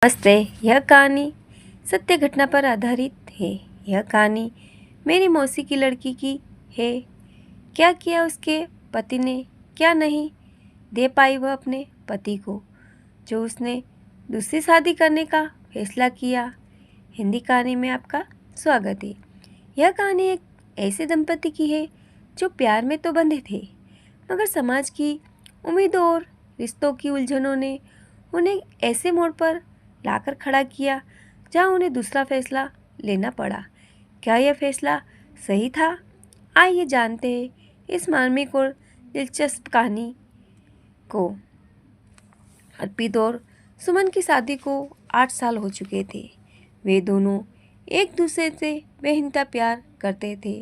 नमस्ते। यह कहानी सत्य घटना पर आधारित है। यह कहानी मेरी मौसी की लड़की की है। क्या किया उसके पति ने, क्या नहीं दे पाई वह अपने पति को, जो उसने दूसरी शादी करने का फैसला किया। हिंदी कहानी में आपका स्वागत है। यह कहानी एक ऐसे दंपति की है जो प्यार में तो बंधे थे, मगर समाज की उम्मीदों और रिश्तों की उलझनों ने उन्हें ऐसे मोड़ पर लाकर खड़ा किया जहां उन्हें दूसरा फैसला लेना पड़ा। क्या यह फैसला सही था? आइए जानते हैं इस मार्मिक और दिलचस्प कहानी को। अर्पित और सुमन की शादी को 8 साल हो चुके थे। वे दोनों एक दूसरे से बेइंतहा प्यार करते थे,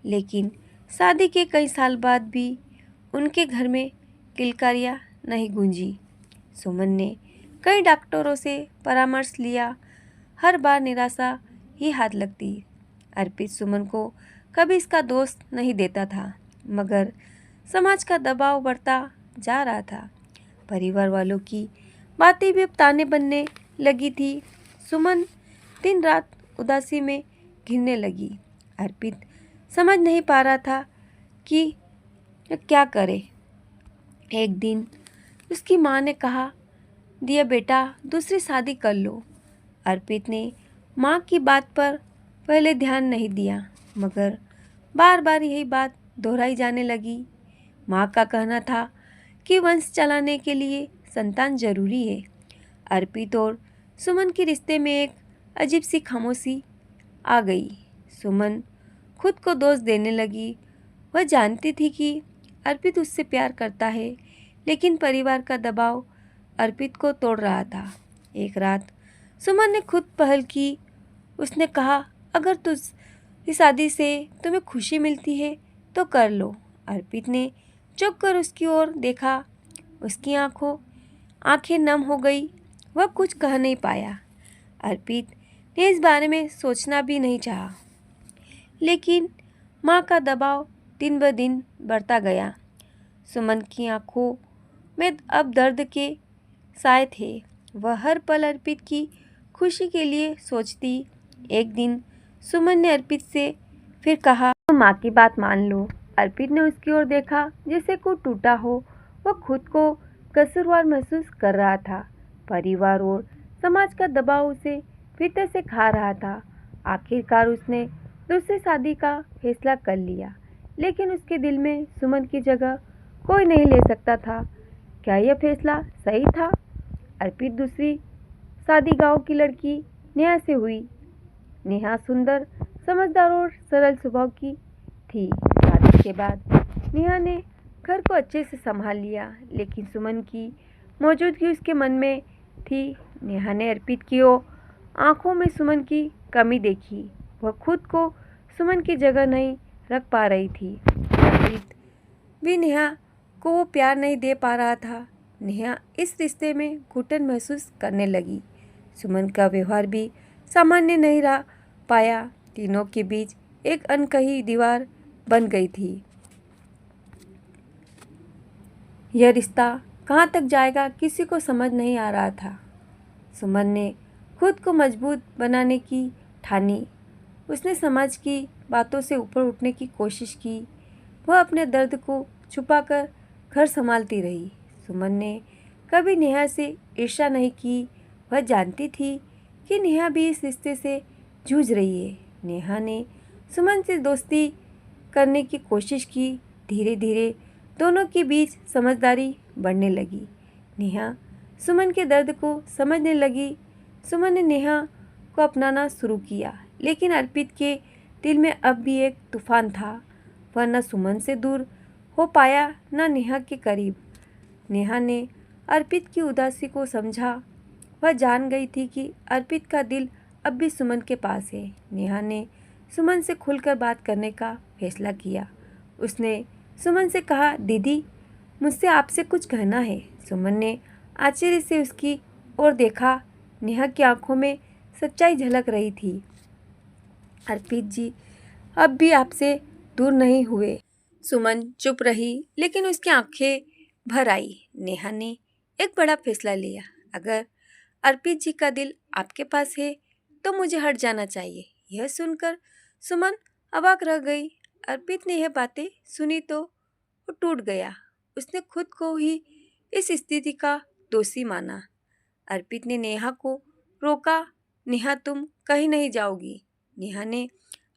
लेकिन शादी के कई साल बाद भी उनके घर में किलकारियाँ नहीं गूंजी। सुमन ने कई डॉक्टरों से परामर्श लिया, हर बार निराशा ही हाथ लगती। अर्पित सुमन को कभी इसका दोष नहीं देता था, मगर समाज का दबाव बढ़ता जा रहा था। परिवार वालों की बातें भी अब ताने बनने लगी थी। सुमन दिन रात उदासी में घिरने लगी। अर्पित समझ नहीं पा रहा था कि क्या करे। एक दिन उसकी माँ ने कहा, दिया बेटा दूसरी शादी कर लो। अर्पित ने माँ की बात पर पहले ध्यान नहीं दिया, मगर बार बार यही बात दोहराई जाने लगी। माँ का कहना था कि वंश चलाने के लिए संतान जरूरी है। अर्पित और सुमन के रिश्ते में एक अजीब सी खामोशी आ गई। सुमन खुद को दोष देने लगी। वह जानती थी कि अर्पित उससे प्यार करता है, लेकिन परिवार का दबाव अर्पित को तोड़ रहा था। एक रात सुमन ने खुद पहल की। उसने कहा, अगर तुझ इस शादी से तुम्हें खुशी मिलती है तो कर लो। अर्पित ने चुप कर उसकी ओर देखा। उसकी आंखें नम हो गई। वह कुछ कह नहीं पाया। अर्पित ने इस बारे में सोचना भी नहीं चाहा, लेकिन माँ का दबाव दिन ब दिन बढ़ता गया। सुमन की आंखों में अब दर्द के साए थे। वह हर पल अर्पित की खुशी के लिए सोचती। एक दिन सुमन ने अर्पित से फिर कहा, तुम माँ की बात मान लो। अर्पित ने उसकी ओर देखा जैसे कोई टूटा हो। वह खुद को कसूरवार महसूस कर रहा था। परिवार और समाज का दबाव उसे भीतर से खा रहा था। आखिरकार उसने दूसरी शादी का फैसला कर लिया, लेकिन उसके दिल में सुमन की जगह कोई नहीं ले सकता था। क्या यह फैसला सही था? अर्पित दूसरी शादी गांव की लड़की नेहा से हुई। नेहा सुंदर, समझदार और सरल स्वभाव की थी। शादी के बाद नेहा ने घर को अच्छे से संभाल लिया, लेकिन सुमन की मौजूदगी उसके मन में थी। नेहा ने अर्पित की आंखों में सुमन की कमी देखी। वह खुद को सुमन की जगह नहीं रख पा रही थी। अर्पित भी नेहा को वो प्यार नहीं दे पा रहा था। नेहा इस रिश्ते में घुटन महसूस करने लगी। सुमन का व्यवहार भी सामान्य नहीं रह पाया। तीनों के बीच एक अनकही दीवार बन गई थी। यह रिश्ता कहाँ तक जाएगा किसी को समझ नहीं आ रहा था। सुमन ने खुद को मजबूत बनाने की ठानी। उसने समाज की बातों से ऊपर उठने की कोशिश की। वह अपने दर्द को छुपाकर घर संभालती रही। सुमन ने कभी नेहा से ईर्ष्या नहीं की। वह जानती थी कि नेहा भी इस रिश्ते से जूझ रही है। नेहा ने सुमन से दोस्ती करने की कोशिश की। धीरे धीरे दोनों के बीच समझदारी बढ़ने लगी। नेहा सुमन के दर्द को समझने लगी। सुमन ने नेहा को अपनाना शुरू किया, लेकिन अर्पित के दिल में अब भी एक तूफान था। वह न सुमन से दूर हो पाया, न नेहा के करीब। नेहा ने अर्पित की उदासी को समझा। वह जान गई थी कि अर्पित का दिल अब भी सुमन के पास है। नेहा ने सुमन से खुलकर बात करने का फैसला किया। उसने सुमन से कहा, दीदी मुझसे आपसे कुछ कहना है। सुमन ने आश्चर्य से उसकी ओर देखा। नेहा की आंखों में सच्चाई झलक रही थी। अर्पित जी अब भी आपसे दूर नहीं हुए। सुमन चुप रही, लेकिन उसकी आंखें भर आई। नेहा ने एक बड़ा फैसला लिया। अगर अर्पित जी का दिल आपके पास है तो मुझे हट जाना चाहिए। यह सुनकर सुमन अवाक रह गई। अर्पित ने यह बातें सुनी तो वो टूट गया। उसने खुद को ही इस स्थिति का दोषी माना। अर्पित ने नेहा को रोका। नेहा, तुम कहीं नहीं जाओगी। नेहा ने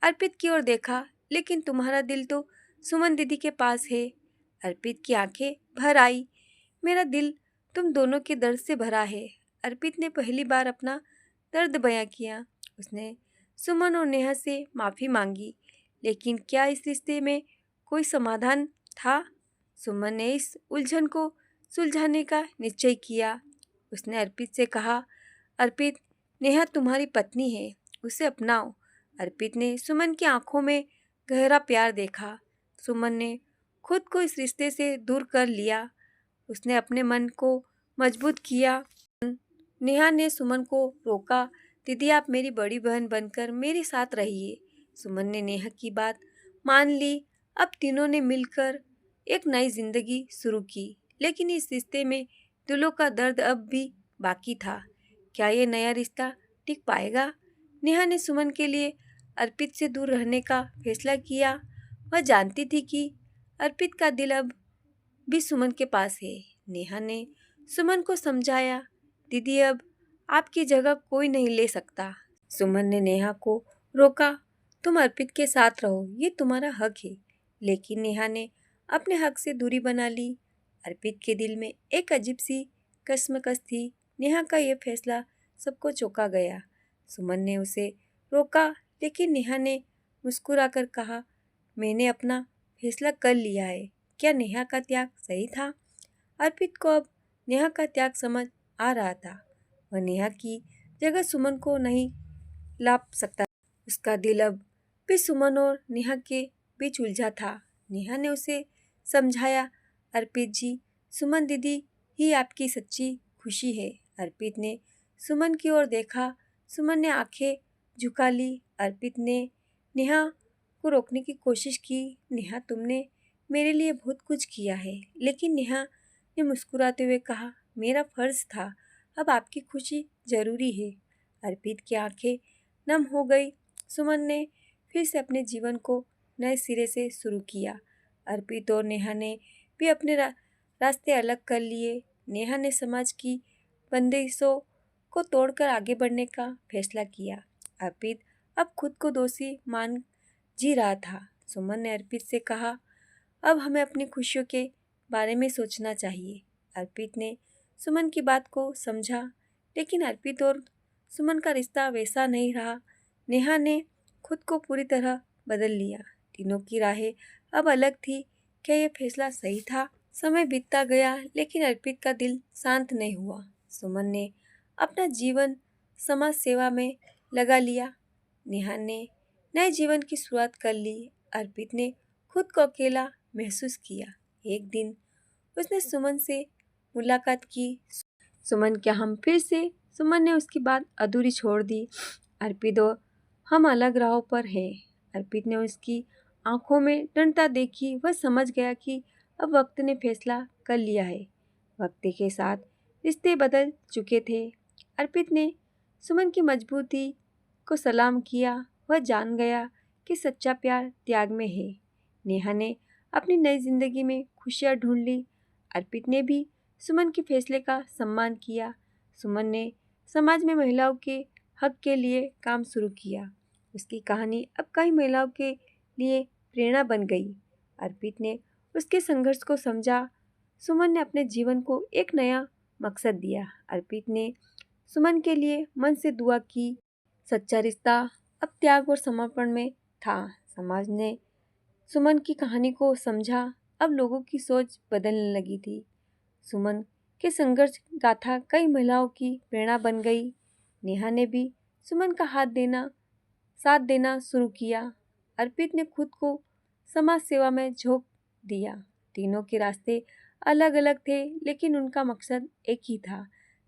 अर्पित की ओर देखा, लेकिन तुम्हारा दिल तो सुमन दीदी के पास है। अर्पित की आंखें भर आई। मेरा दिल तुम दोनों के दर्द से भरा है। अर्पित ने पहली बार अपना दर्द बयां किया। उसने सुमन और नेहा से माफ़ी मांगी, लेकिन क्या इस रिश्ते में कोई समाधान था? सुमन ने इस उलझन को सुलझाने का निश्चय किया। उसने अर्पित से कहा, अर्पित, नेहा तुम्हारी पत्नी है, उसे अपनाओ। अर्पित ने सुमन की आंखों में गहरा प्यार देखा। सुमन ने खुद को इस रिश्ते से दूर कर लिया। उसने अपने मन को मजबूत किया। नेहा ने सुमन को रोका। दीदी, आप मेरी बड़ी बहन बनकर मेरे साथ रहिए। सुमन ने नेहा की बात मान ली। अब तीनों ने मिलकर एक नई जिंदगी शुरू की, लेकिन इस रिश्ते में दिलों का दर्द अब भी बाकी था। क्या ये नया रिश्ता टिक पाएगा? नेहा ने सुमन के लिए अर्पित से दूर रहने का फैसला किया। वह जानती थी कि अर्पित का दिल अब भी सुमन के पास है। नेहा ने सुमन को समझाया, दीदी, अब आपकी जगह कोई नहीं ले सकता। सुमन ने नेहा को रोका, तुम अर्पित के साथ रहो, ये तुम्हारा हक है। लेकिन नेहा ने अपने हक से दूरी बना ली। अर्पित के दिल में एक अजीब सी कश्मकश थी। नेहा का यह फैसला सबको चौंका गया। सुमन ने उसे रोका, लेकिन नेहा ने मुस्कुराकर कहा, मैंने अपना फैसला कर लिया है। क्या नेहा का त्याग सही था? अर्पित को अब नेहा का त्याग समझ आ रहा था। वह नेहा की जगह सुमन को नहीं ला सकता। उसका दिल अब भी सुमन और नेहा के बीच उलझा था। नेहा ने उसे समझाया, अर्पित जी, सुमन दीदी ही आपकी सच्ची खुशी है। अर्पित ने सुमन की ओर देखा। सुमन ने आंखें झुका ली। अर्पित ने नेहा को रोकने की कोशिश की। नेहा, तुमने मेरे लिए बहुत कुछ किया है। लेकिन नेहा ने मुस्कुराते हुए कहा, मेरा फर्ज था, अब आपकी खुशी जरूरी है। अर्पित की आंखें नम हो गई। सुमन ने फिर से अपने जीवन को नए सिरे से शुरू किया। अर्पित और नेहा ने भी अपने रास्ते अलग कर लिए। नेहा ने समाज की बंदिशों को तोड़कर आगे बढ़ने का फैसला किया। अर्पित अब खुद को दोषी मान जी रहा था। सुमन ने अर्पित से कहा, अब हमें अपनी खुशियों के बारे में सोचना चाहिए। अर्पित ने सुमन की बात को समझा, लेकिन अर्पित और सुमन का रिश्ता वैसा नहीं रहा। नेहा ने खुद को पूरी तरह बदल लिया। तीनों की राहें अब अलग थी। क्या यह फैसला सही था? समय बीतता गया, लेकिन अर्पित का दिल शांत नहीं हुआ। सुमन ने अपना जीवन समाज सेवा में लगा लिया। नेहा ने नए जीवन की शुरुआत कर ली। अर्पित ने खुद को अकेला महसूस किया। एक दिन उसने सुमन से मुलाकात की। सुमन, क्या हम फिर से? सुमन ने उसकी बात अधूरी छोड़ दी। अर्पित और हम अलग राहों पर हैं। अर्पित ने उसकी आंखों में दृढ़ता देखी। वह समझ गया कि अब वक्त ने फैसला कर लिया है। वक्त के साथ रिश्ते बदल चुके थे। अर्पित ने सुमन की मजबूती को सलाम किया। वह जान गया कि सच्चा प्यार त्याग में है। नेहा ने अपनी नई जिंदगी में खुशियाँ ढूंढ ली। अर्पित ने भी सुमन के फैसले का सम्मान किया। सुमन ने समाज में महिलाओं के हक के लिए काम शुरू किया। उसकी कहानी अब कई महिलाओं के लिए प्रेरणा बन गई। अर्पित ने उसके संघर्ष को समझा। सुमन ने अपने जीवन को एक नया मकसद दिया। अर्पित ने सुमन के लिए मन से दुआ की। सच्चा रिश्ता अब त्याग और समर्पण में था। समाज ने सुमन की कहानी को समझा। अब लोगों की सोच बदलने लगी थी। सुमन के संघर्ष गाथा कई महिलाओं की प्रेरणा बन गई। नेहा ने भी सुमन का साथ देना शुरू किया। अर्पित ने खुद को समाज सेवा में झोंक दिया। तीनों के रास्ते अलग अलग थे, लेकिन उनका मकसद एक ही था,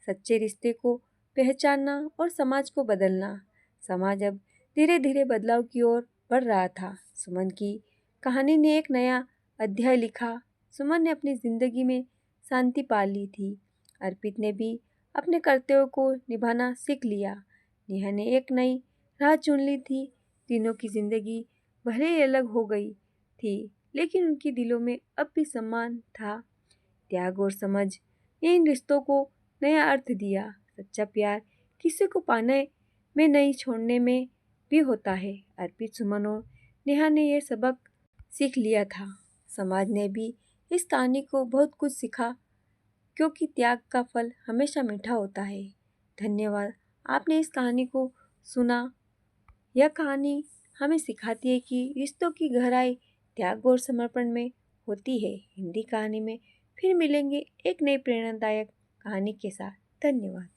सच्चे रिश्ते को पहचानना और समाज को बदलना। समाज अब धीरे धीरे बदलाव की ओर बढ़ रहा था। सुमन की कहानी ने एक नया अध्याय लिखा। सुमन ने अपनी जिंदगी में शांति पा ली थी। अर्पित ने भी अपने कर्तव्यों को निभाना सीख लिया। नेहा ने एक नई राह चुन ली थी। तीनों की जिंदगी भले ही अलग हो गई थी, लेकिन उनके दिलों में अब भी सम्मान था। त्याग और समझ ने इन रिश्तों को नया अर्थ दिया। सच्चा प्यार किसी को पाने में नहीं, छोड़ने में भी होता है। अर्पित, सुमन और नेहा ने यह सबक सीख लिया था। समाज ने भी इस कहानी को बहुत कुछ सीखा, क्योंकि त्याग का फल हमेशा मीठा होता है। धन्यवाद, आपने इस कहानी को सुना। यह कहानी हमें सिखाती है कि रिश्तों की गहराई त्याग और समर्पण में होती है। हिंदी कहानी में फिर मिलेंगे एक नई प्रेरणादायक कहानी के साथ। धन्यवाद।